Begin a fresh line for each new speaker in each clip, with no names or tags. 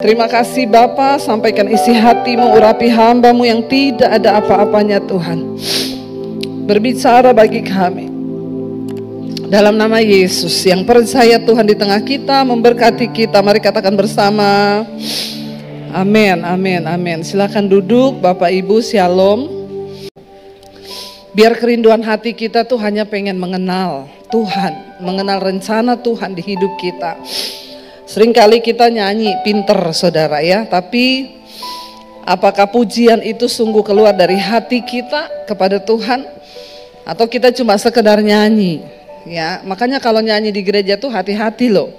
Terima kasih Bapa, sampaikan isi hati-Mu, urapi hamba-Mu yang tidak ada apa-apanya Tuhan. Berbicara bagi kami. Dalam nama Yesus yang percaya Tuhan di tengah kita, memberkati kita. Mari katakan bersama. Amin, amin, amin. Silakan duduk Bapak Ibu, Shalom. Biar kerinduan hati kita tuh hanya pengen mengenal Tuhan, mengenal rencana Tuhan di hidup kita. Seringkali kita nyanyi pinter saudara ya, tapi apakah pujian itu sungguh keluar dari hati kita kepada Tuhan? Atau kita cuma sekedar nyanyi ya? Makanya kalau nyanyi di gereja tuh hati-hati loh.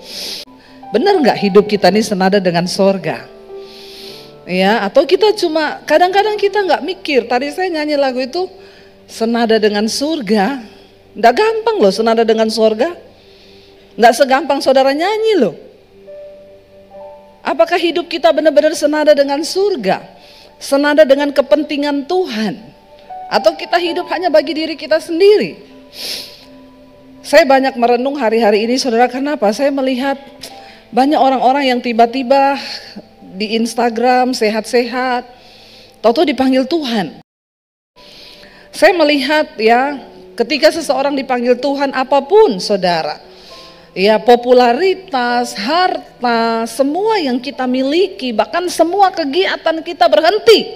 Benar gak hidup kita ini senada dengan sorga? Ya, atau kita cuma kadang-kadang kita gak mikir. Tadi saya nyanyi lagu itu senada dengan surga. Gak gampang loh senada dengan sorga. Gak segampang saudara nyanyi loh. Apakah hidup kita benar-benar senada dengan surga? Senada dengan kepentingan Tuhan? Atau kita hidup hanya bagi diri kita sendiri? Saya banyak merenung hari-hari ini saudara, kenapa? Saya melihat banyak orang-orang yang tiba-tiba di Instagram sehat-sehat, tahu-tahu dipanggil Tuhan. Saya melihat ya, ketika seseorang dipanggil Tuhan apapun saudara, ya popularitas, harta, semua yang kita miliki, bahkan semua kegiatan kita berhenti.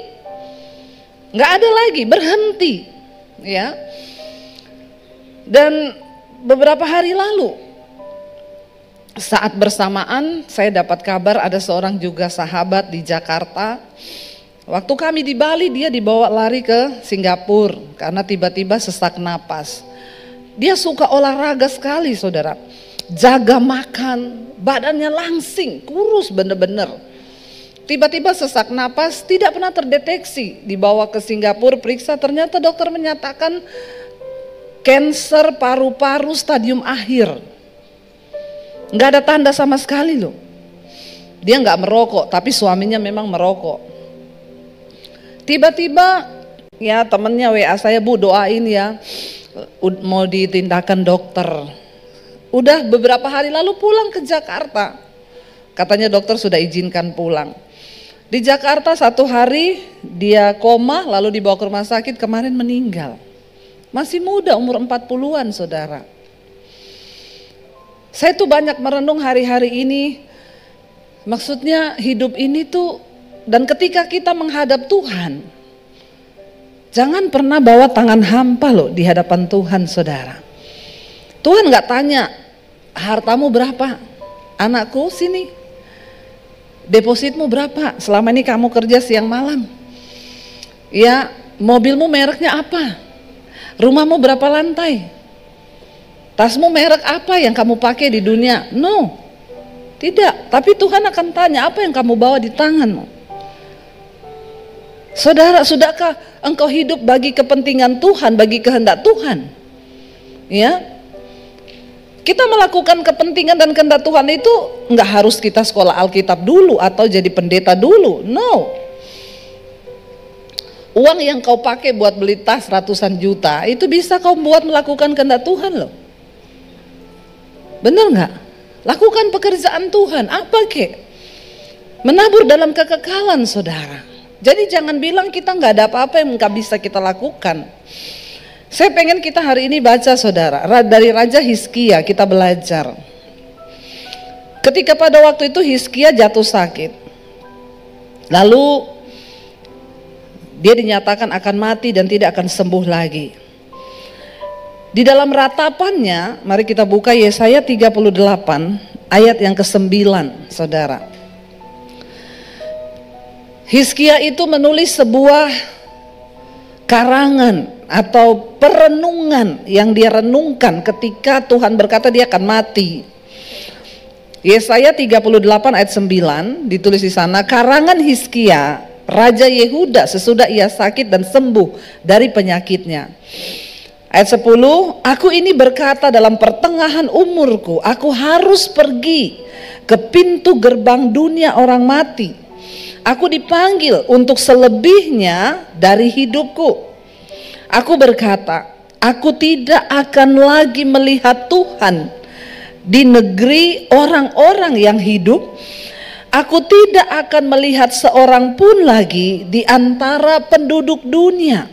Nggak ada lagi, berhenti. Ya. Dan beberapa hari lalu, saat bersamaan saya dapat kabar ada seorang juga sahabat di Jakarta. Waktu kami di Bali dia dibawa lari ke Singapura karena tiba-tiba sesak napas. Dia suka olahraga sekali saudara. Jaga makan, badannya langsing, kurus bener-bener. Tiba-tiba sesak napas, tidak pernah terdeteksi. Dibawa ke Singapura, periksa, ternyata dokter menyatakan kanker paru-paru stadium akhir. Nggak ada tanda sama sekali loh. Dia nggak merokok, tapi suaminya memang merokok. Tiba-tiba ya temennya WA saya, Bu doain ya, mau ditindakan dokter. Udah beberapa hari lalu pulang ke Jakarta. Katanya dokter sudah izinkan pulang. Di Jakarta 1 hari dia koma lalu dibawa ke rumah sakit, kemarin meninggal. Masih muda umur 40-an saudara. Saya tuh banyak merenung hari-hari ini. Maksudnya hidup ini tuh, dan ketika kita menghadap Tuhan, jangan pernah bawa tangan hampa loh di hadapan Tuhan saudara. Tuhan gak tanya, hartamu berapa? Anakku sini, depositmu berapa? Selama ini kamu kerja siang malam. Ya, mobilmu mereknya apa? Rumahmu berapa lantai? Tasmu merek apa yang kamu pakai di dunia? No, tidak. Tapi Tuhan akan tanya, apa yang kamu bawa di tanganmu? Saudara, sudahkah engkau hidup bagi kepentingan Tuhan, bagi kehendak Tuhan? Ya, kita melakukan kepentingan dan kehendak Tuhan itu nggak harus kita sekolah Alkitab dulu atau jadi pendeta dulu. No. Uang yang kau pakai buat beli tas ratusan juta itu bisa kau buat melakukan kehendak Tuhan loh. Bener nggak? Lakukan pekerjaan Tuhan. Apa kek? Menabur dalam kekekalan saudara. Jadi jangan bilang kita nggak ada apa-apa yang nggak bisa kita lakukan. Saya pengen kita hari ini baca saudara, dari Raja Hizkia kita belajar. Ketika pada waktu itu Hizkia jatuh sakit, lalu dia dinyatakan akan mati dan tidak akan sembuh lagi. Di dalam ratapannya, mari kita buka Yesaya 38 ayat yang ke-9 saudara. Hizkia itu menulis sebuah karangan atau perenungan yang dia renungkan ketika Tuhan berkata dia akan mati. Yesaya 38 ayat 9 ditulis di sana, karangan Hizkia, Raja Yehuda sesudah ia sakit dan sembuh dari penyakitnya. Ayat 10, aku ini berkata dalam pertengahan umurku, aku harus pergi ke pintu gerbang dunia orang mati. Aku dipanggil untuk selebihnya dari hidupku. Aku berkata, aku tidak akan lagi melihat Tuhan di negeri orang-orang yang hidup. Aku tidak akan melihat seorang pun lagi di antara penduduk dunia.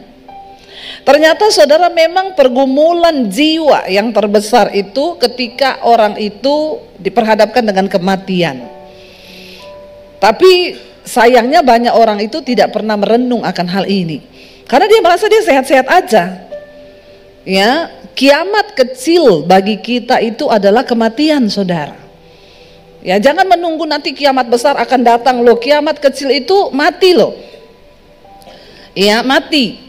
Ternyata saudara, memang pergumulan jiwa yang terbesar itu ketika orang itu diperhadapkan dengan kematian. Tapi sayangnya banyak orang itu tidak pernah merenung akan hal ini. Karena dia merasa dia sehat-sehat aja. Ya, kiamat kecil bagi kita itu adalah kematian, saudara. Ya, jangan menunggu nanti kiamat besar akan datang loh. Kiamat kecil itu mati loh. Ya, mati.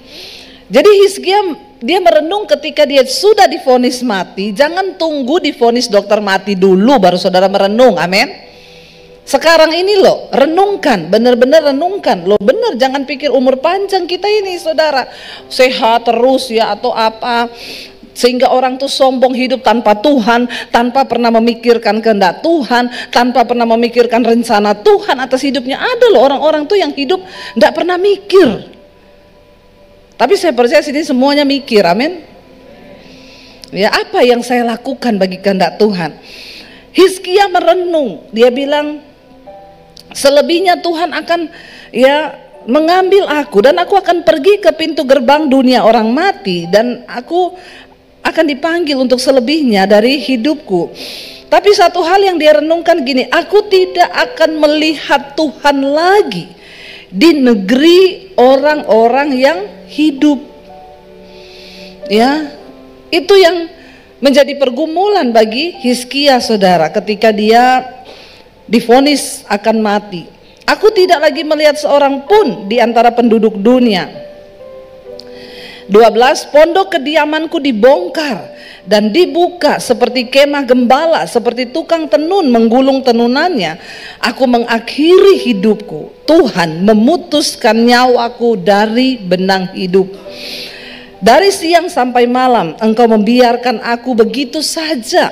Jadi Hizkia dia merenung ketika dia sudah divonis mati. Jangan tunggu divonis dokter mati dulu baru saudara merenung. Amin. Sekarang ini loh, renungkan, benar-benar renungkan. Loh benar, jangan pikir umur panjang kita ini, saudara. Sehat terus ya atau apa. Sehingga orang tuh sombong hidup tanpa Tuhan, tanpa pernah memikirkan kehendak Tuhan, tanpa pernah memikirkan rencana Tuhan atas hidupnya. Ada loh orang-orang tuh yang hidup enggak pernah mikir. Tapi saya percaya sini semuanya mikir, amin. Ya, apa yang saya lakukan bagi kehendak Tuhan? Hizkia merenung, dia bilang selebihnya Tuhan akan ya mengambil aku dan aku akan pergi ke pintu gerbang dunia orang mati dan aku akan dipanggil untuk selebihnya dari hidupku. Tapi satu hal yang dia renungkan gini, aku tidak akan melihat Tuhan lagi di negeri orang-orang yang hidup. Ya, itu yang menjadi pergumulan bagi Hizkia, saudara, ketika dia divonis akan mati. Aku tidak lagi melihat seorang pun di antara penduduk dunia. 12, pondok kediamanku dibongkar dan dibuka seperti kemah gembala, seperti tukang tenun menggulung tenunannya. Aku mengakhiri hidupku. Tuhan memutuskan nyawaku dari benang hidup. Dari siang sampai malam Engkau membiarkan aku begitu saja.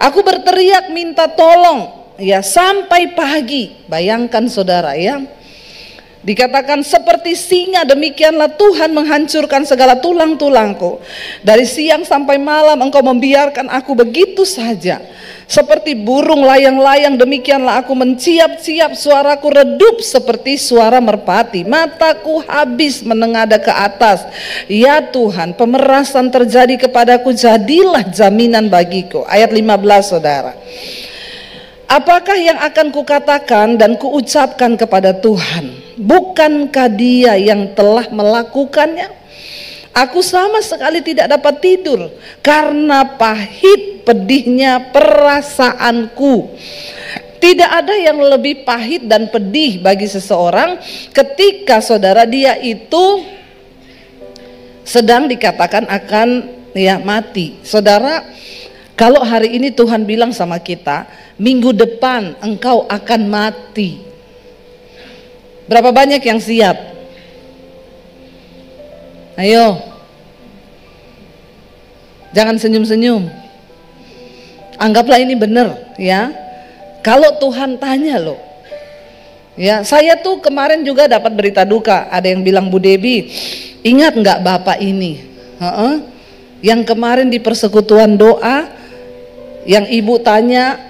Aku berteriak minta tolong ya sampai pagi. Bayangkan saudara ya. Dikatakan seperti singa demikianlah Tuhan menghancurkan segala tulang-tulangku. Dari siang sampai malam Engkau membiarkan aku begitu saja. Seperti burung layang-layang demikianlah aku menciap-ciap, suaraku redup seperti suara merpati. Mataku habis menengadah ke atas. Ya Tuhan, pemerasan terjadi kepadaku, jadilah jaminan bagiku. Ayat 15 saudara. Apakah yang akan kukatakan dan kuucapkan kepada Tuhan? Bukankah Dia yang telah melakukannya? Aku sama sekali tidak dapat tidur karena pahit pedihnya perasaanku. Tidak ada yang lebih pahit dan pedih bagi seseorang ketika saudara dia itu sedang dikatakan akan ya mati. Saudara, kalau hari ini Tuhan bilang sama kita, minggu depan engkau akan mati. Berapa banyak yang siap? Ayo. Jangan senyum-senyum. Anggaplah ini benar ya. Kalau Tuhan tanya loh. Ya, saya tuh kemarin juga dapat berita duka. Ada yang bilang, Bu Debi, ingat nggak Bapak ini? Yang kemarin di persekutuan doa, yang Ibu tanya,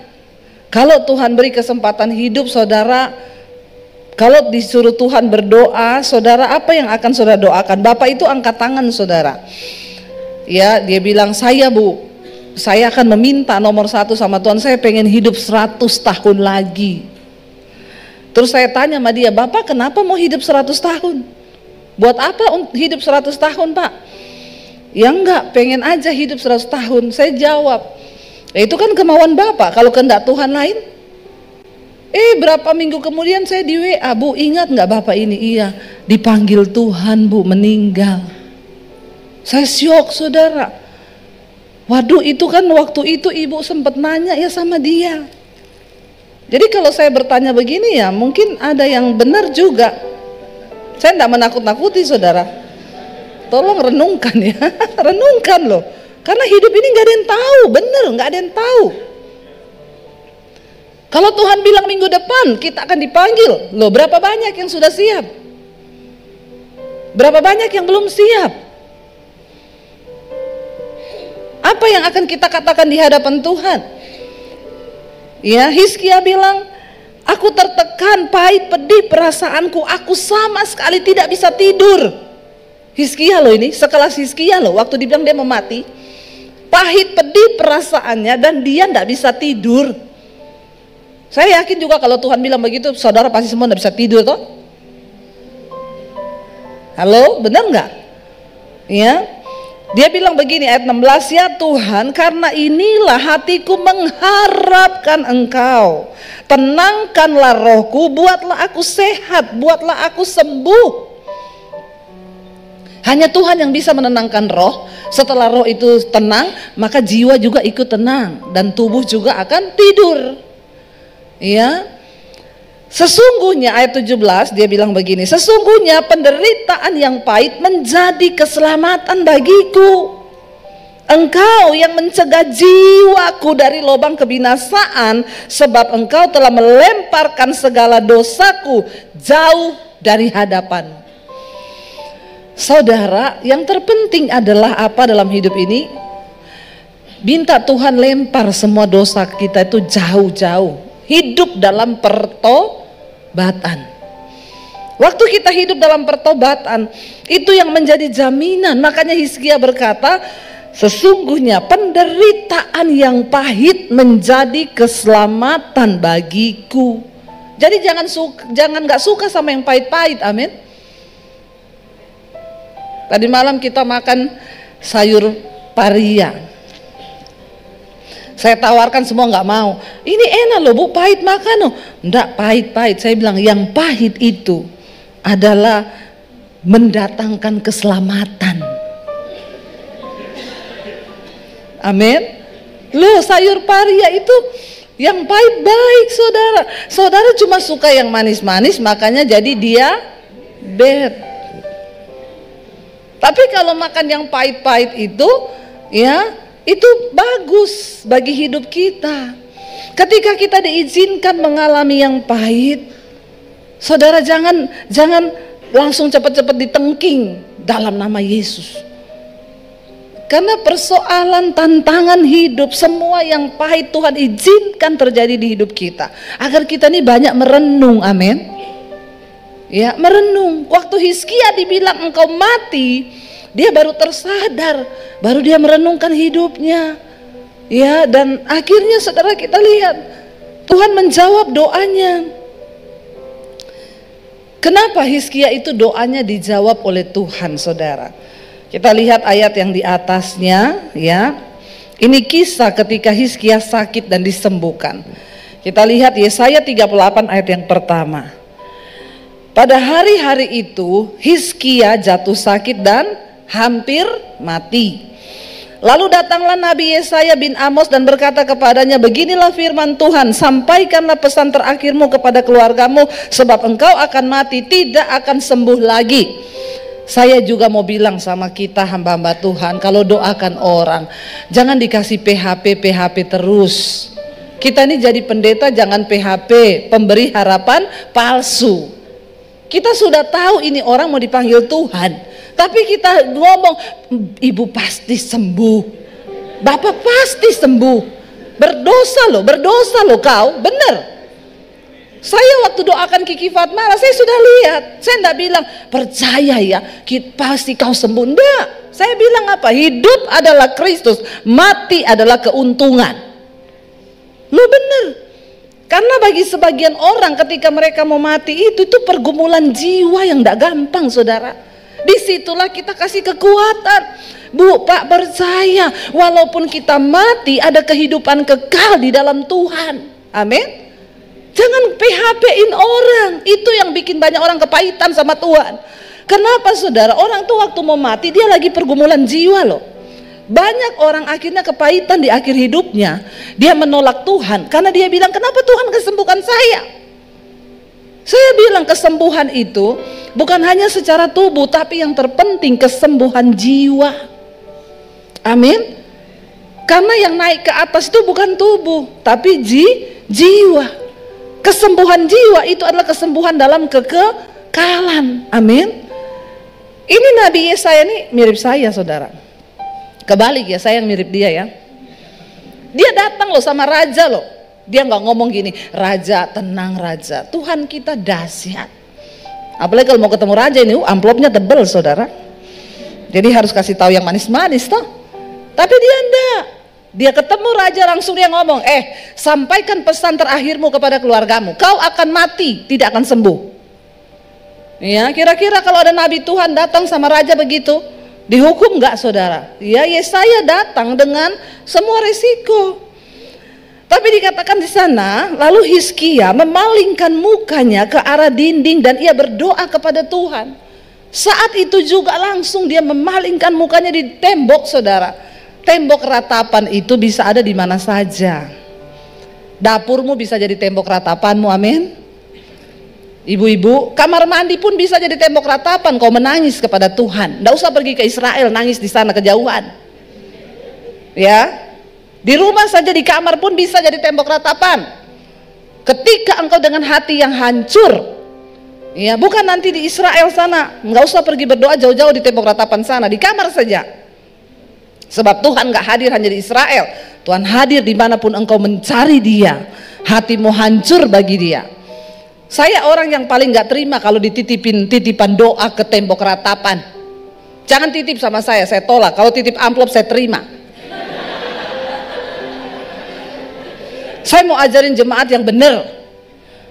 kalau Tuhan beri kesempatan hidup saudara, kalau disuruh Tuhan berdoa, saudara apa yang akan saudara doakan? Bapak itu angkat tangan saudara. Ya, dia bilang, saya Bu, saya akan meminta nomor 1 sama Tuhan, saya pengen hidup 100 tahun lagi. Terus saya tanya sama dia, Bapak kenapa mau hidup 100 tahun? Buat apa hidup 100 tahun Pak? Ya enggak, pengen aja hidup 100 tahun. Saya jawab, itu kan kemauan Bapak, kalau kehendak Tuhan lain. Berapa minggu kemudian saya di WA, Bu ingat nggak Bapak ini? Iya, dipanggil Tuhan Bu, meninggal. Saya syok saudara. Waduh, itu kan waktu itu Ibu sempat nanya ya sama dia. Jadi kalau saya bertanya begini ya mungkin ada yang benar juga. Saya tidak menakut-nakuti saudara. Tolong renungkan ya. Renungkan loh. Karena hidup ini nggak ada yang tahu, bener nggak ada yang tahu. Kalau Tuhan bilang minggu depan kita akan dipanggil, loh berapa banyak yang sudah siap? Berapa banyak yang belum siap? Apa yang akan kita katakan di hadapan Tuhan? Ya, Hizkia bilang, Aku tertekan, pahit, pedih perasaanku. Aku sama sekali tidak bisa tidur. Hizkia loh ini, sekelas Hizkia loh. Waktu dibilang dia mau mati, pahit, pedih perasaannya dan dia tidak bisa tidur. Saya yakin juga kalau Tuhan bilang begitu, saudara pasti semua tidak bisa tidur toh. Halo, benar nggak? Ya. Dia bilang begini ayat 16, ya Tuhan, karena inilah hatiku mengharapkan Engkau. Tenangkanlah rohku, buatlah aku sehat, buatlah aku sembuh. Hanya Tuhan yang bisa menenangkan roh. Setelah roh itu tenang, maka jiwa juga ikut tenang dan tubuh juga akan tidur. Ya. Sesungguhnya ayat 17 dia bilang begini, sesungguhnya penderitaan yang pahit menjadi keselamatan bagiku. Engkau yang mencegah jiwaku dari lubang kebinasaan, sebab Engkau telah melemparkan segala dosaku jauh dari hadapan. Saudara, yang terpenting adalah apa dalam hidup ini? Minta Tuhan lempar semua dosa kita itu jauh-jauh. Hidup dalam pertobatan. Waktu kita hidup dalam pertobatan, itu yang menjadi jaminan. Makanya Hizkia berkata, sesungguhnya penderitaan yang pahit menjadi keselamatan bagiku. Jadi jangan nggak suka sama yang pahit-pahit, amin. Tadi malam kita makan sayur paria. Saya tawarkan semua nggak mau. Ini enak loh Bu, pahit makan loh. Enggak, pahit-pahit. Saya bilang yang pahit itu adalah mendatangkan keselamatan. Amin. Loh, sayur paria itu yang pahit baik saudara. Saudara cuma suka yang manis-manis, makanya jadi diabetes. Tapi kalau makan yang pahit-pahit itu, ya, itu bagus bagi hidup kita. Ketika kita diizinkan mengalami yang pahit, saudara jangan langsung cepat-cepat ditengking dalam nama Yesus. Karena persoalan tantangan hidup, semua yang pahit Tuhan izinkan terjadi di hidup kita, agar kita ini banyak merenung, amin. Ya, merenung. Waktu Hizkia dibilang engkau mati, dia baru tersadar, baru dia merenungkan hidupnya. Ya, dan akhirnya saudara kita lihat Tuhan menjawab doanya. Kenapa Hizkia itu doanya dijawab oleh Tuhan, saudara? Kita lihat ayat yang di atasnya, ya. Ini kisah ketika Hizkia sakit dan disembuhkan. Kita lihat Yesaya 38 ayat yang pertama. Pada hari-hari itu Hizkia jatuh sakit dan hampir mati. Lalu datanglah Nabi Yesaya bin Amos dan berkata kepadanya, beginilah firman Tuhan, sampaikanlah pesan terakhirmu kepada keluargamu, sebab engkau akan mati, tidak akan sembuh lagi. Saya juga mau bilang sama kita hamba-hamba Tuhan, kalau doakan orang, jangan dikasih PHP terus. Kita ini jadi pendeta jangan PHP, pemberi harapan palsu. Kita sudah tahu ini orang mau dipanggil Tuhan, tapi kita ngomong, ibu pasti sembuh, bapak pasti sembuh. Berdosa loh kau, bener. Saya waktu doakan Kiki Fatmala, saya sudah lihat. Saya tidak bilang, percaya ya, pasti kau sembuh. Enggak, saya bilang apa? Hidup adalah Kristus, mati adalah keuntungan. Lo bener. Karena bagi sebagian orang ketika mereka mau mati itu pergumulan jiwa yang tidak gampang, saudara. Disitulah kita kasih kekuatan. Bu, Pak, percaya walaupun kita mati ada kehidupan kekal di dalam Tuhan. Amin. Jangan PHP-in orang. Itu yang bikin banyak orang kepahitan sama Tuhan. Kenapa saudara? Orang tuh waktu mau mati dia lagi pergumulan jiwa loh. Banyak orang akhirnya kepahitan di akhir hidupnya. Dia menolak Tuhan karena dia bilang, kenapa Tuhan kesembuhkan saya? Saya bilang kesembuhan itu bukan hanya secara tubuh, tapi yang terpenting kesembuhan jiwa. Amin. Karena yang naik ke atas itu bukan tubuh, tapi jiwa. Kesembuhan jiwa itu adalah kesembuhan dalam kekekalan. Amin. Ini Nabi Yesaya ini mirip saya, saudara. Kebalik ya, saya yang mirip dia ya. Dia datang loh sama raja loh. Dia nggak ngomong gini, raja tenang raja, Tuhan kita dahsyat. Apalagi kalau mau ketemu raja ini, amplopnya tebel saudara. Jadi harus kasih tahu yang manis-manis toh. Tapi dia enggak. Dia ketemu raja langsung dia ngomong, sampaikan pesan terakhirmu kepada keluargamu. Kau akan mati, tidak akan sembuh. Ya, kira-kira kalau ada nabi Tuhan datang sama raja begitu, dihukum nggak saudara? Ya, Yesaya datang dengan semua resiko. Tapi dikatakan di sana, lalu Hizkia memalingkan mukanya ke arah dinding dan ia berdoa kepada Tuhan. Saat itu juga langsung dia memalingkan mukanya di tembok saudara. Tembok ratapan itu bisa ada di mana saja. Dapurmu bisa jadi tembok ratapanmu, amin. Ibu-ibu, kamar mandi pun bisa jadi tembok ratapan. Kau menangis kepada Tuhan. Nggak usah pergi ke Israel, nangis di sana kejauhan. Ya, di rumah saja, di kamar pun bisa jadi tembok ratapan. Ketika engkau dengan hati yang hancur, ya, bukan nanti di Israel sana, nggak usah pergi berdoa jauh-jauh di tembok ratapan sana, di kamar saja. Sebab Tuhan nggak hadir hanya di Israel, Tuhan hadir dimanapun engkau mencari Dia. Hatimu hancur bagi Dia. Saya orang yang paling nggak terima kalau titipan doa ke tembok ratapan. Jangan titip sama saya tolak. Kalau titip amplop saya terima. Saya mau ajarin jemaat yang benar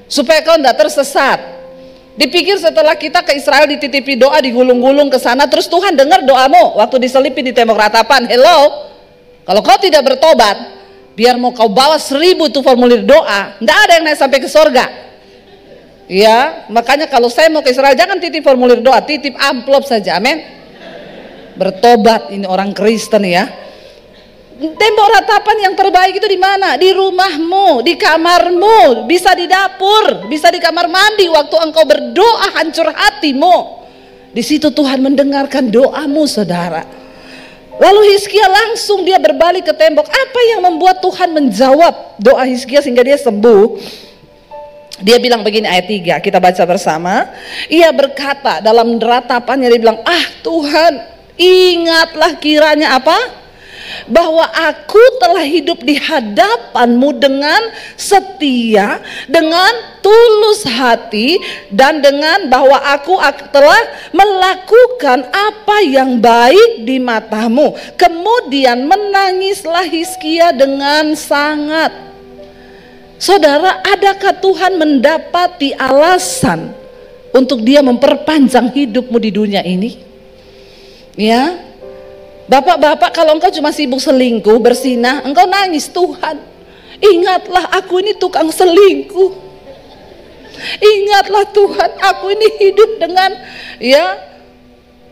supaya kau nggak tersesat. Dipikir setelah kita ke Israel dititipi doa, digulung-gulung ke sana, terus Tuhan dengar doamu waktu diselipin di tembok ratapan. Hello, kalau kau tidak bertobat, biar mau kau bawa 1000 tuh formulir doa, nggak ada yang naik sampai ke sorga. Ya, makanya kalau saya mau ke Israel jangan titip formulir doa, titip amplop saja, amin. Bertobat, ini orang Kristen ya. Tembok ratapan yang terbaik itu di mana? Di rumahmu, di kamarmu, bisa di dapur, bisa di kamar mandi waktu engkau berdoa hancur hatimu. Di situ Tuhan mendengarkan doamu saudara. Lalu Hizkia langsung dia berbalik ke tembok. Apa yang membuat Tuhan menjawab doa Hizkia sehingga dia sembuh? Dia bilang begini, ayat 3 kita baca bersama. Ia berkata dalam ratapannya, dia bilang, Tuhan, ingatlah kiranya apa? Bahwa aku telah hidup di hadapanmu dengan setia, dengan tulus hati, dan dengan bahwa aku telah melakukan apa yang baik di matamu. Kemudian menangislah Hizkia dengan sangat. Saudara, adakah Tuhan mendapati alasan untuk dia memperpanjang hidupmu di dunia ini? Ya, bapak-bapak, kalau engkau cuma sibuk selingkuh, bersinah, engkau nangis, Tuhan, ingatlah aku ini tukang selingkuh. Ingatlah Tuhan, aku ini hidup dengan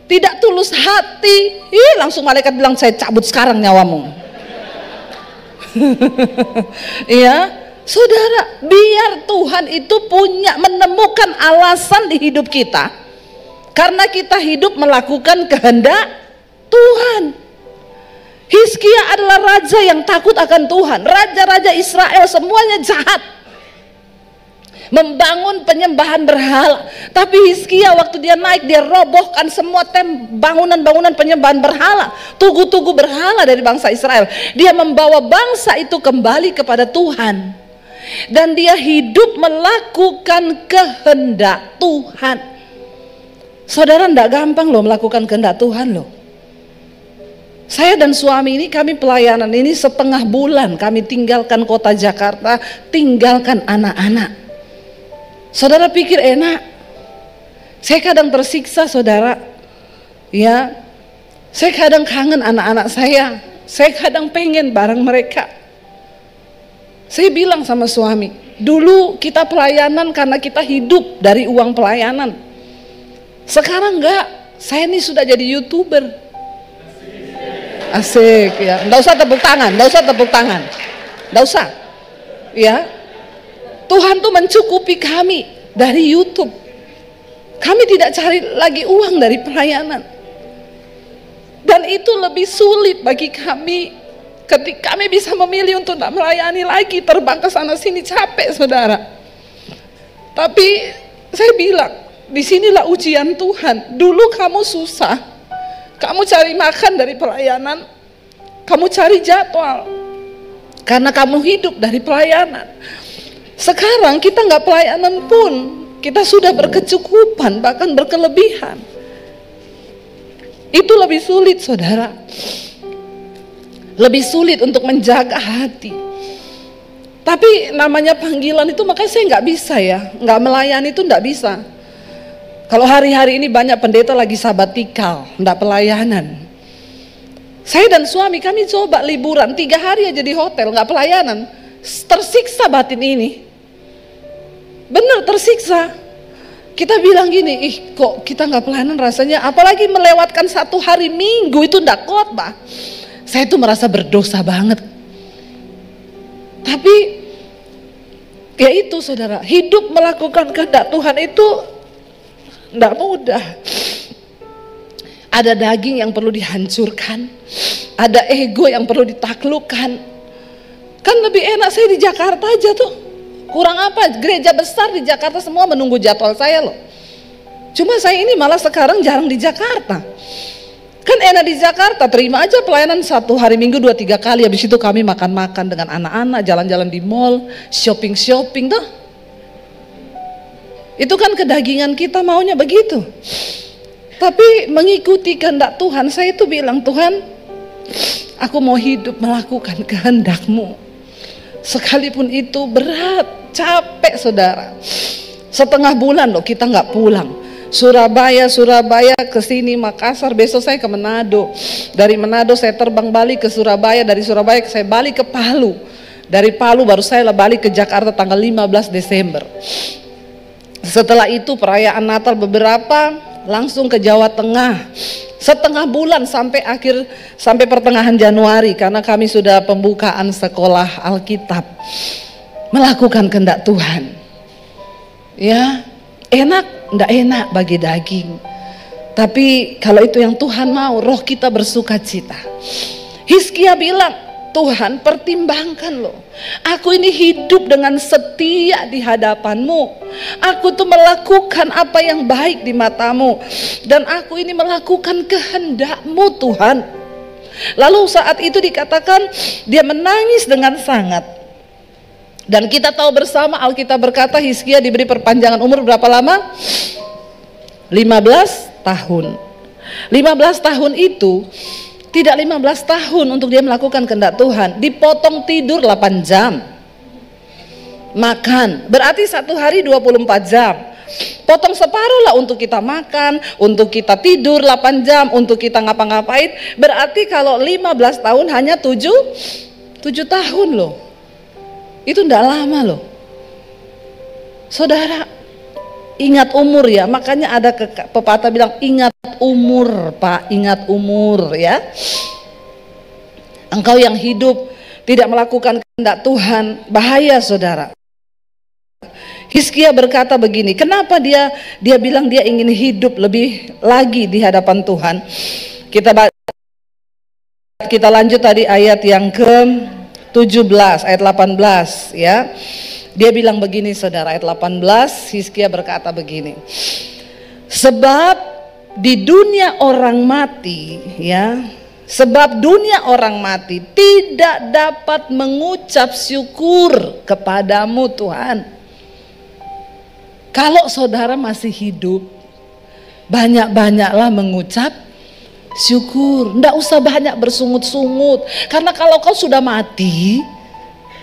tidak tulus hati. Langsung malaikat bilang, saya cabut sekarang nyawamu. Ya, saudara, biar Tuhan itu menemukan alasan di hidup kita, karena kita hidup melakukan kehendak Tuhan. Hizkia adalah raja yang takut akan Tuhan. Raja-raja Israel semuanya jahat, membangun penyembahan berhala. Tapi Hizkia waktu dia naik, dia robohkan semua bangunan-bangunan penyembahan berhala, tugu-tugu berhala dari bangsa Israel. Dia membawa bangsa itu kembali kepada Tuhan, dan dia hidup melakukan kehendak Tuhan. Saudara, tidak gampang loh melakukan kehendak Tuhan loh. Saya dan suami ini, kami pelayanan ini setengah bulan, kami tinggalkan kota Jakarta, tinggalkan anak-anak. Saudara pikir enak? Saya kadang tersiksa saudara. Ya, saya kadang kangen anak-anak saya kadang pengen bareng mereka. Saya bilang sama suami, dulu kita pelayanan karena kita hidup dari uang pelayanan. Sekarang enggak, saya ini sudah jadi YouTuber. Asik ya, nggak usah tepuk tangan, nggak usah tepuk tangan, nggak usah. Ya, Tuhan tuh mencukupi kami dari YouTube. Kami tidak cari lagi uang dari pelayanan, dan itu lebih sulit bagi kami ketika kami bisa memilih untuk tidak melayani lagi, terbang ke sana sini capek saudara. Tapi saya bilang, disinilah ujian Tuhan. Dulu kamu susah, kamu cari makan dari pelayanan, kamu cari jadwal. Karena kamu hidup dari pelayanan. Sekarang kita nggak pelayanan pun, kita sudah berkecukupan, bahkan berkelebihan. Itu lebih sulit, saudara. Lebih sulit untuk menjaga hati. Tapi namanya panggilan itu, makanya saya nggak bisa ya, nggak melayani itu nggak bisa. Kalau hari-hari ini banyak pendeta lagi sabatikal, nggak pelayanan. Saya dan suami kami coba liburan 3 hari aja di hotel, nggak pelayanan. Tersiksa batin ini. Bener tersiksa. Kita bilang gini, kok kita nggak pelayanan rasanya, apalagi melewatkan 1 hari Minggu itu nggak khotbah. Saya tuh merasa berdosa banget. Tapi ya itu saudara, hidup melakukan kehendak Tuhan itu nggak mudah. Ada daging yang perlu dihancurkan, ada ego yang perlu ditaklukkan. Kan lebih enak saya di Jakarta aja tuh. Kurang apa, gereja besar di Jakarta semua menunggu jadwal saya loh. Cuma saya ini malah sekarang jarang di Jakarta. Kan enak di Jakarta, terima aja pelayanan 1 hari Minggu 2-3 kali. Habis itu kami makan-makan dengan anak-anak, jalan-jalan di mall, shopping-shopping tuh. Itu kan kedagingan kita maunya begitu. Tapi mengikuti kehendak Tuhan, saya itu bilang, Tuhan, aku mau hidup melakukan kehendak-Mu. Sekalipun itu berat, capek saudara. 1/2 bulan loh kita nggak pulang. Surabaya ke sini, Makassar, besok saya ke Manado. Dari Manado saya terbang balik ke Surabaya, dari Surabaya saya balik ke Palu. Dari Palu baru saya balik ke Jakarta tanggal 15 Desember. Setelah itu perayaan Natal beberapa, langsung ke Jawa Tengah. 1/2 bulan sampai pertengahan Januari, karena kami sudah pembukaan sekolah Alkitab. Melakukan kehendak Tuhan. Ya, enak enggak enak bagi daging, tapi kalau itu yang Tuhan mau, roh kita bersuka cita. Hizkia bilang, Tuhan pertimbangkan loh, aku ini hidup dengan setia di hadapan-Mu, aku tuh melakukan apa yang baik di mata-Mu, dan aku ini melakukan kehendak-Mu Tuhan. Lalu saat itu dikatakan dia menangis dengan sangat. Dan kita tahu bersama, Alkitab berkata Hizkia diberi perpanjangan umur berapa lama? 15 tahun. 15 tahun itu tidak 15 tahun untuk dia melakukan kehendak Tuhan. Dipotong tidur 8 jam. Makan, berarti 1 hari 24 jam. Potong separuh lah untuk kita makan, untuk kita tidur 8 jam, untuk kita ngapa-ngapain. Berarti kalau 15 tahun hanya 7 tahun loh. Itu enggak lama loh. Saudara, ingat umur ya. Makanya ada pepatah bilang, ingat umur Pak, ingat umur ya. Engkau yang hidup tidak melakukan kehendak Tuhan, bahaya saudara. Hizkia berkata begini, kenapa dia bilang dia ingin hidup lebih lagi di hadapan Tuhan. Kita lanjut tadi ayat yang ke-17, ayat 18 ya. Dia bilang begini saudara, ayat 18, Hizkia berkata begini. Sebab di dunia orang mati ya, sebab dunia orang mati tidak dapat mengucap syukur kepadamu Tuhan. Kalau saudara masih hidup, banyak-banyaklah mengucap syukur. Nggak usah banyak bersungut-sungut. Karena kalau kau sudah mati,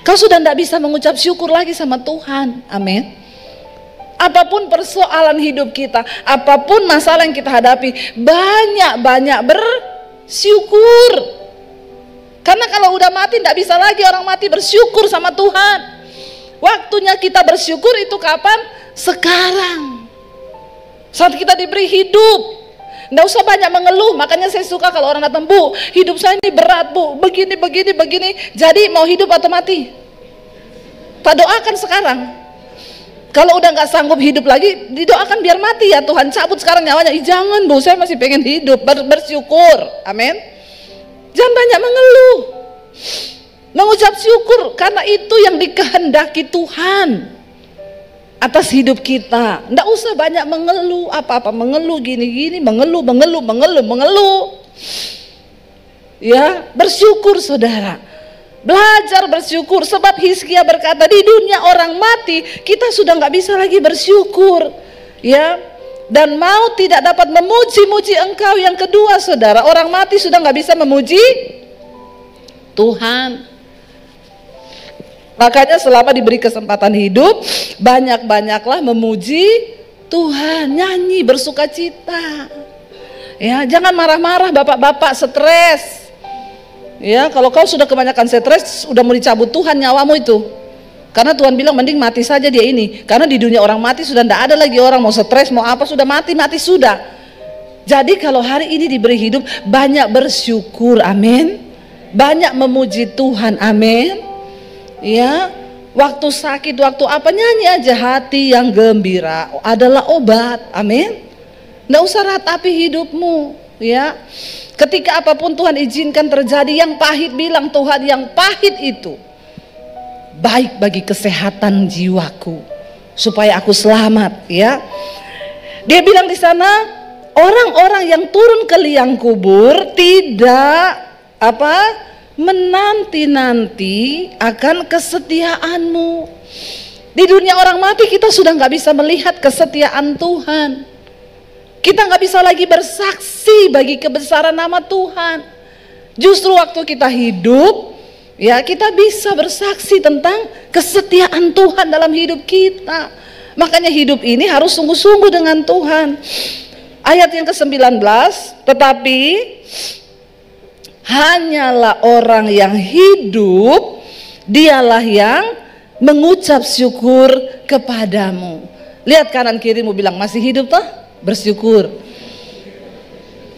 kau sudah tidak bisa mengucap syukur lagi sama Tuhan. Amin. Apapun persoalan hidup kita, apapun masalah yang kita hadapi, banyak-banyak bersyukur. Karena kalau udah mati tidak bisa lagi orang mati bersyukur sama Tuhan. Waktunya kita bersyukur itu kapan? Sekarang. Saat kita diberi hidup. Nggak usah banyak mengeluh. Makanya saya suka kalau orang datang, Bu, hidup saya ini berat Bu, begini. Jadi mau hidup atau mati? Pak doakan sekarang. Kalau udah nggak sanggup hidup lagi, didoakan biar mati ya Tuhan, cabut sekarang nyawanya. Jangan Bu, saya masih pengen hidup, bersyukur. Amin. Jangan banyak mengeluh, mengucap syukur, karena itu yang dikehendaki Tuhan atas hidup kita. Nggak usah banyak mengeluh, apa-apa mengeluh gini-gini, mengeluh. Ya, bersyukur saudara. Belajar bersyukur, sebab Hizkia berkata di dunia orang mati kita sudah nggak bisa lagi bersyukur, ya. Dan mau tidak dapat memuji-muji Engkau. Yang kedua, saudara, orang mati sudah nggak bisa memuji Tuhan. Makanya selama diberi kesempatan hidup, banyak-banyaklah memuji Tuhan, nyanyi, bersukacita. Ya, jangan marah-marah bapak-bapak stres. Ya, kalau kau sudah kebanyakan stres, udah mau dicabut Tuhan nyawamu itu. Karena Tuhan bilang mending mati saja dia ini. Karena di dunia orang mati sudah tidak ada lagi orang mau stres, mau apa, sudah mati sudah. Jadi kalau hari ini diberi hidup, banyak bersyukur, amin. Banyak memuji Tuhan, amin. Ya, waktu sakit, waktu apa, nyanyi aja. Hati yang gembira adalah obat, amin. Nggak usah ratapi hidupmu, ya. Ketika apapun Tuhan izinkan terjadi, yang pahit bilang Tuhan, yang pahit itu baik bagi kesehatan jiwaku, supaya aku selamat, ya. Dia bilang di sana, orang-orang yang turun ke liang kubur tidak menanti-nanti akan kesetiaanmu. Di dunia orang mati kita sudah nggak bisa melihat kesetiaan Tuhan. Kita nggak bisa lagi bersaksi bagi kebesaran nama Tuhan. Justru waktu kita hidup, ya, kita bisa bersaksi tentang kesetiaan Tuhan dalam hidup kita. Makanya hidup ini harus sungguh-sungguh dengan Tuhan. Ayat yang ke-19, tetapi hanyalah orang yang hidup, dialah yang mengucap syukur kepadamu. Lihat kanan kirimu, bilang masih hidup toh? Bersyukur.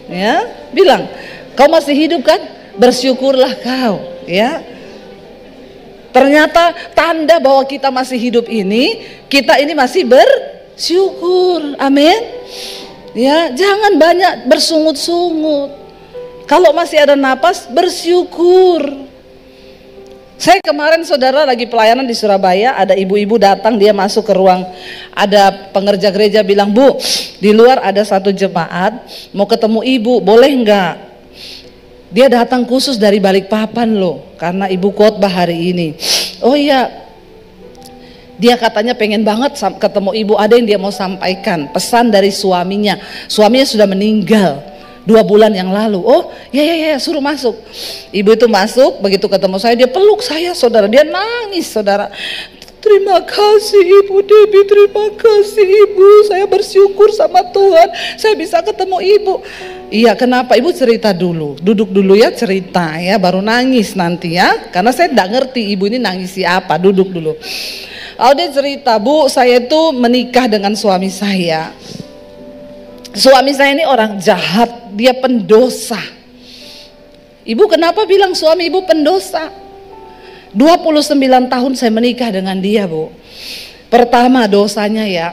Ya, bilang kau masih hidup kan? Bersyukurlah kau, ya. Ternyata tanda bahwa kita masih hidup ini, kita ini masih bersyukur, amin. Ya, jangan banyak bersungut-sungut. Kalau masih ada napas, bersyukur. Saya kemarin, saudara, lagi pelayanan di Surabaya, ada ibu-ibu datang, dia masuk ke ruang, ada pengerja gereja bilang, Bu, di luar ada satu jemaat mau ketemu ibu, boleh enggak? Dia datang khusus dari Balikpapan loh, karena ibu khotbah hari ini. Oh iya, dia katanya pengen banget ketemu ibu, ada yang dia mau sampaikan, pesan dari suaminya. Suaminya sudah meninggal 2 bulan yang lalu. Oh ya, suruh masuk. Ibu itu masuk, begitu ketemu saya, dia peluk saya, saudara, dia nangis, saudara. Terima kasih Ibu Debbie, terima kasih Ibu, saya bersyukur sama Tuhan, saya bisa ketemu Ibu. Iya, kenapa? Ibu cerita dulu, duduk dulu ya, cerita ya, baru nangis nanti ya, karena saya tidak ngerti ibu ini nangis siapa, duduk dulu. Oh, dia cerita, Bu, saya itu menikah dengan suami saya. Suami saya ini orang jahat, dia pendosa. Ibu kenapa bilang suami ibu pendosa? 29 tahun saya menikah dengan dia, Bu. Pertama dosanya ya,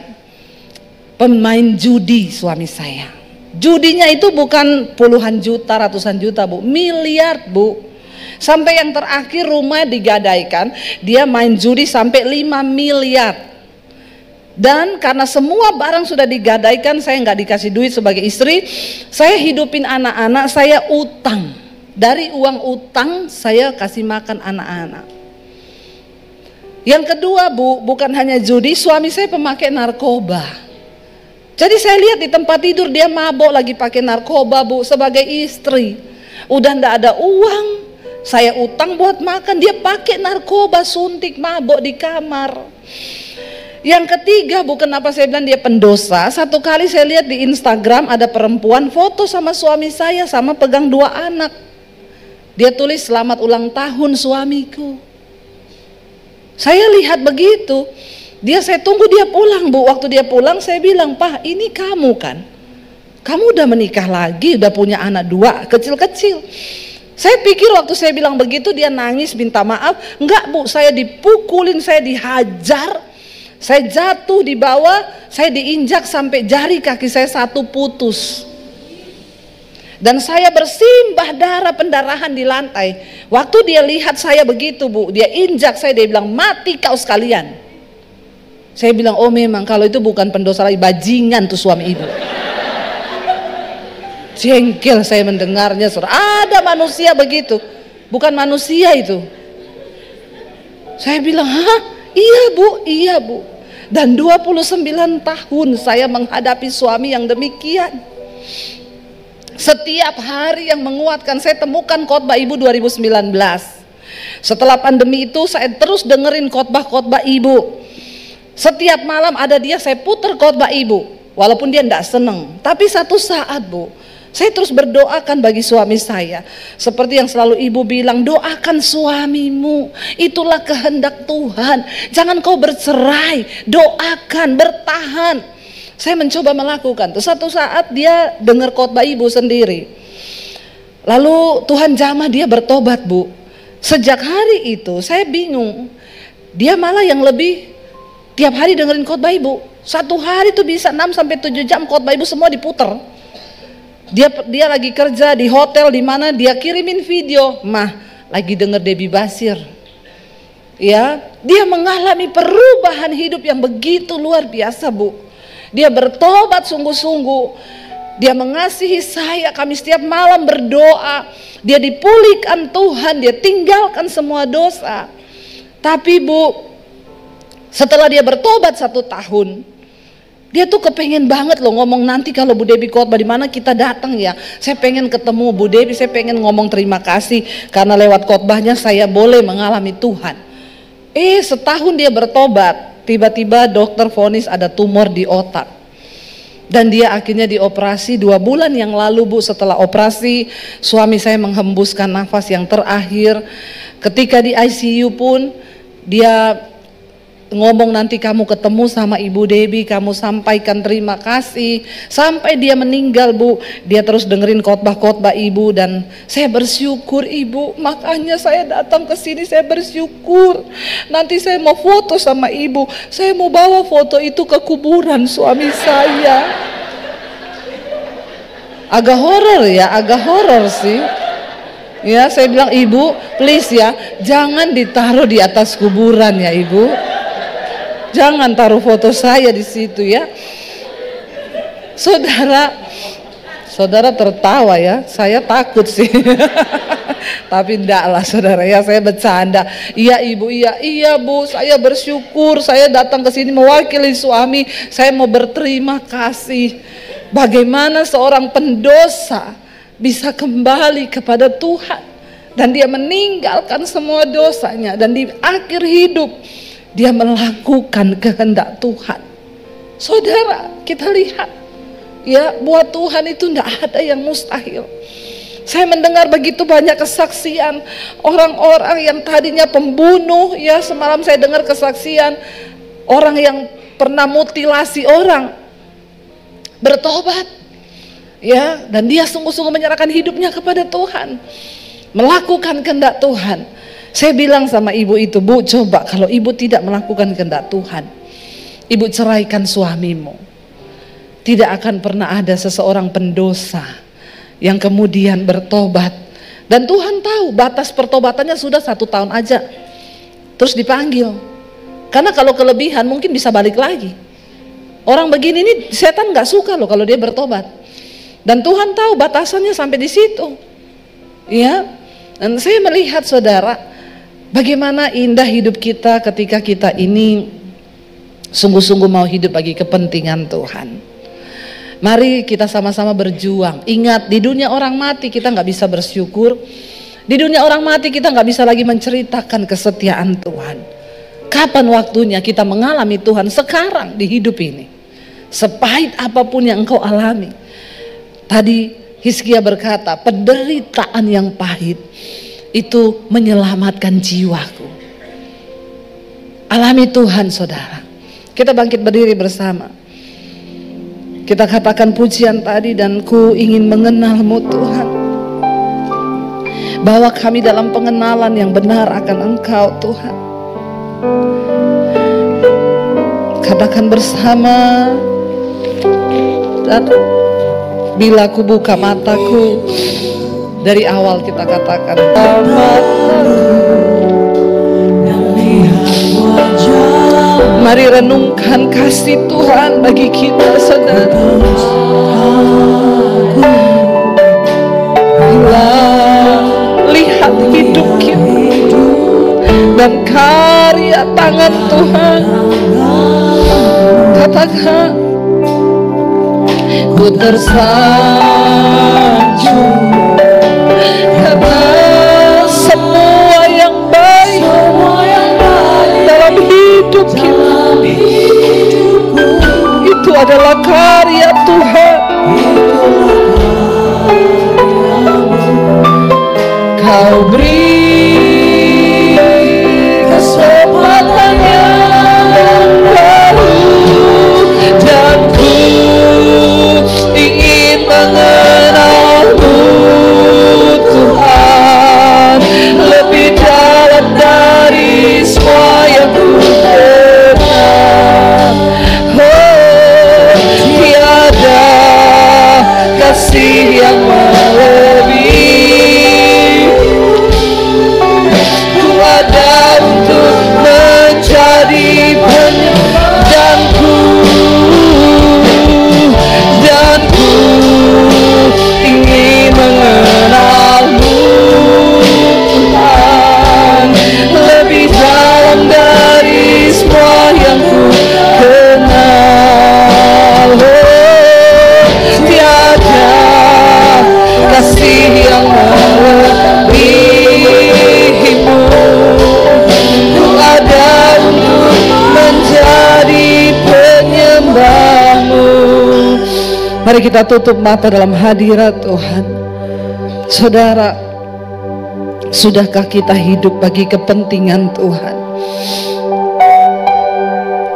pemain judi suami saya. Judinya itu bukan puluhan juta, ratusan juta, Bu, miliar, Bu. Sampai yang terakhir rumah digadaikan, dia main judi sampai 5 miliar. Dan karena semua barang sudah digadaikan, saya nggak dikasih duit sebagai istri, saya hidupin anak-anak, saya utang. Dari uang utang saya kasih makan anak-anak. Yang kedua, Bu, bukan hanya judi, suami saya pemakai narkoba. Jadi saya lihat di tempat tidur dia mabok lagi pakai narkoba, Bu, sebagai istri. Udah ndak ada uang, saya utang buat makan, dia pakai narkoba, suntik, mabok di kamar. Yang ketiga, Bu, kenapa saya bilang dia pendosa? Satu kali saya lihat di Instagram ada perempuan foto sama suami saya, sama pegang 2 anak. Dia tulis selamat ulang tahun suamiku. Saya lihat begitu. Saya tunggu dia pulang, Bu. Waktu dia pulang saya bilang, Pak, ini kamu kan? Kamu udah menikah lagi, udah punya anak 2, kecil-kecil. Saya pikir waktu saya bilang begitu dia nangis minta maaf. Enggak, Bu, saya dipukulin, saya dihajar. Saya jatuh di bawah, saya diinjak sampai jari kaki saya 1 putus. Dan saya bersimbah darah, pendarahan di lantai. Waktu dia lihat saya begitu, Bu, dia injak saya, dia bilang, mati kau sekalian. Saya bilang, oh memang kalau itu bukan pendosa lagi, bajingan tuh suami ibu. Jengkel saya mendengarnya, ada manusia begitu. Bukan manusia itu. Saya bilang, hah? Iya bu, iya bu. Dan 29 tahun saya menghadapi suami yang demikian. Setiap hari yang menguatkan, saya temukan khotbah ibu 2019. Setelah pandemi itu saya terus dengerin khotbah-khotbah ibu. Setiap malam ada dia, saya putar khotbah ibu. Walaupun dia tidak senang. Tapi satu saat bu, saya terus berdoakan bagi suami saya. Seperti yang selalu ibu bilang, doakan suamimu. Itulah kehendak Tuhan. Jangan kau bercerai, doakan, bertahan. Saya mencoba melakukan. Terus satu saat dia dengar khotbah ibu sendiri. Lalu Tuhan jamah dia bertobat bu. Sejak hari itu saya bingung. Dia malah yang lebih tiap hari dengerin khotbah ibu. Satu hari tuh bisa 6 sampai 7 jam khotbah ibu semua diputer. Dia lagi kerja di hotel di mana, dia kirimin video, mah lagi denger Debbie Basir. Ya, dia mengalami perubahan hidup yang begitu luar biasa bu. Dia bertobat sungguh-sungguh. Dia mengasihi saya, kami setiap malam berdoa. Dia dipulihkan Tuhan, dia tinggalkan semua dosa. Tapi bu, setelah dia bertobat 1 tahun, dia tuh kepengen banget loh ngomong, nanti kalau Bu Debbie khotbah di mana kita datang ya. Saya pengen ketemu Bu Debbie, saya pengen ngomong terima kasih karena lewat khotbahnya saya boleh mengalami Tuhan. Setahun dia bertobat, tiba-tiba dokter vonis ada tumor di otak. Dan dia akhirnya dioperasi 2 bulan yang lalu bu. Setelah operasi, suami saya menghembuskan nafas yang terakhir. Ketika di ICU pun dia ngomong, nanti kamu ketemu sama Ibu Debbie, kamu sampaikan terima kasih. Sampai dia meninggal bu, dia terus dengerin khotbah-khotbah ibu. Dan saya bersyukur ibu, makanya saya datang ke sini, saya bersyukur. Nanti saya mau foto sama ibu, saya mau bawa foto itu ke kuburan suami saya. Agak horor ya, agak horor sih. Ya, saya bilang ibu, please ya, jangan ditaruh di atas kuburan ya ibu. Jangan taruh foto saya di situ ya. Saudara tertawa ya, saya takut sih. Tapi enggak lah saudara ya, saya bercanda. Iya ibu, iya bu, saya bersyukur, saya datang ke sini mewakili suami, saya mau berterima kasih. Bagaimana seorang pendosa bisa kembali kepada Tuhan dan dia meninggalkan semua dosanya, dan di akhir hidup dia melakukan kehendak Tuhan. Saudara, kita lihat ya, buat Tuhan itu tidak ada yang mustahil. Saya mendengar begitu banyak kesaksian orang-orang yang tadinya pembunuh ya. Semalam saya dengar kesaksian orang yang pernah mutilasi orang bertobat ya, dan dia sungguh-sungguh menyerahkan hidupnya kepada Tuhan, melakukan kehendak Tuhan. Saya bilang sama ibu itu, bu, coba kalau ibu tidak melakukan kehendak Tuhan, ibu ceraikan suamimu. Tidak akan pernah ada seseorang pendosa yang kemudian bertobat. Dan Tuhan tahu batas pertobatannya sudah 1 tahun aja, terus dipanggil. Karena kalau kelebihan mungkin bisa balik lagi. Orang begini nih setan gak suka loh kalau dia bertobat. Dan Tuhan tahu batasannya sampai di situ. Ya, dan saya melihat saudara, bagaimana indah hidup kita ketika kita ini sungguh-sungguh mau hidup bagi kepentingan Tuhan. Mari kita sama-sama berjuang. Ingat, di dunia orang mati kita nggak bisa bersyukur. Di dunia orang mati kita nggak bisa lagi menceritakan kesetiaan Tuhan. Kapan waktunya kita mengalami Tuhan? Sekarang di hidup ini. Sepahit apapun yang engkau alami. Tadi Hizkia berkata, penderitaan yang pahit itu menyelamatkan jiwaku. Alami Tuhan saudara. Kita bangkit berdiri bersama. Kita katakan pujian tadi, dan ku ingin mengenalmu Tuhan. Bawa kami dalam pengenalan yang benar akan Engkau Tuhan. Katakan bersama. Dan bila ku buka mataku, dari awal kita katakan mari renungkan kasih Tuhan bagi kita saudara. Lihat hidup kita dan karya tangan Tuhan. Katakan, ku tersanjung karena semua yang baik dalam hidup kita itu adalah karya Tuhan. Kau beri kesempatan yang baru, dan ku ingin mengenalmu Tuhan lebih dalam dari semua yang ku kenal. Oh, tiada kasih yang melebihi. Ku ada untuk menjadi penyembahanku, dan ku ingin mengenalmu Tuhan lebih dalam dari semua yang ku kenal. Oh, tiada kasih yang melebihimu. Ku ada untuk menjadi penyembahmu. Mari kita tutup mata dalam hadirat Tuhan. Saudara, sudahkah kita hidup bagi kepentingan Tuhan?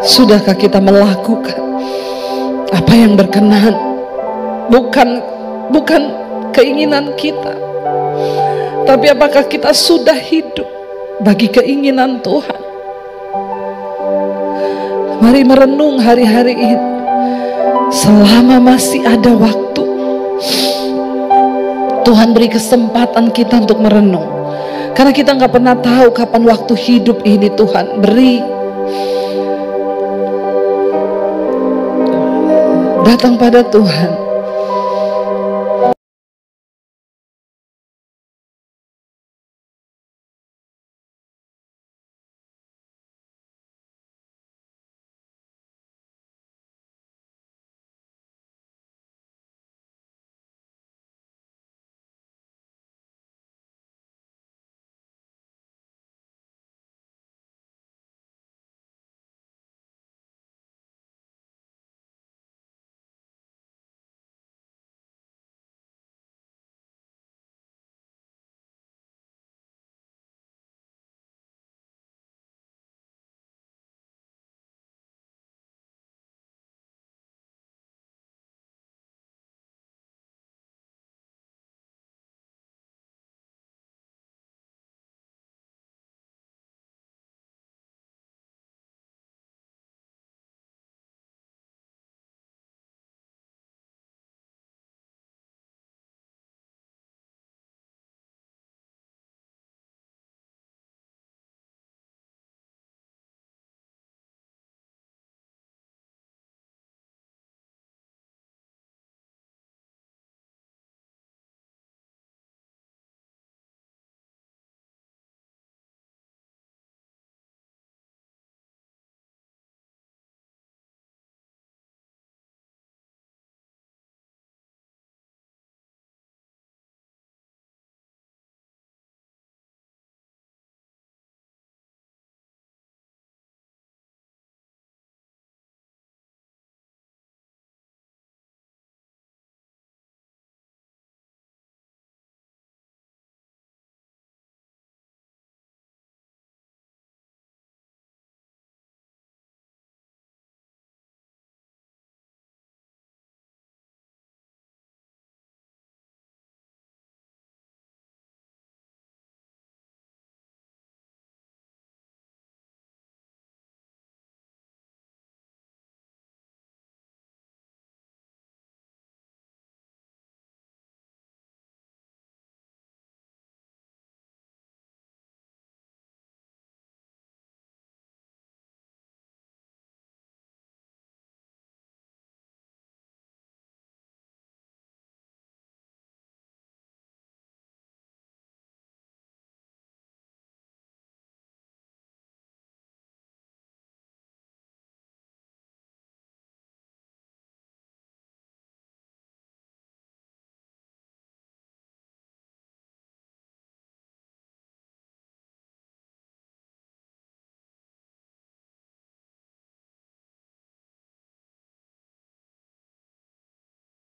Sudahkah kita melakukan apa yang berkenan? Bukan keinginan kita, tapi apakah kita sudah hidup bagi keinginan Tuhan? Mari merenung hari-hari ini. Selama masih ada waktu, Tuhan beri kesempatan kita untuk merenung. Karena kita nggak pernah tahu kapan waktu hidup ini Tuhan beri. Datang pada Tuhan.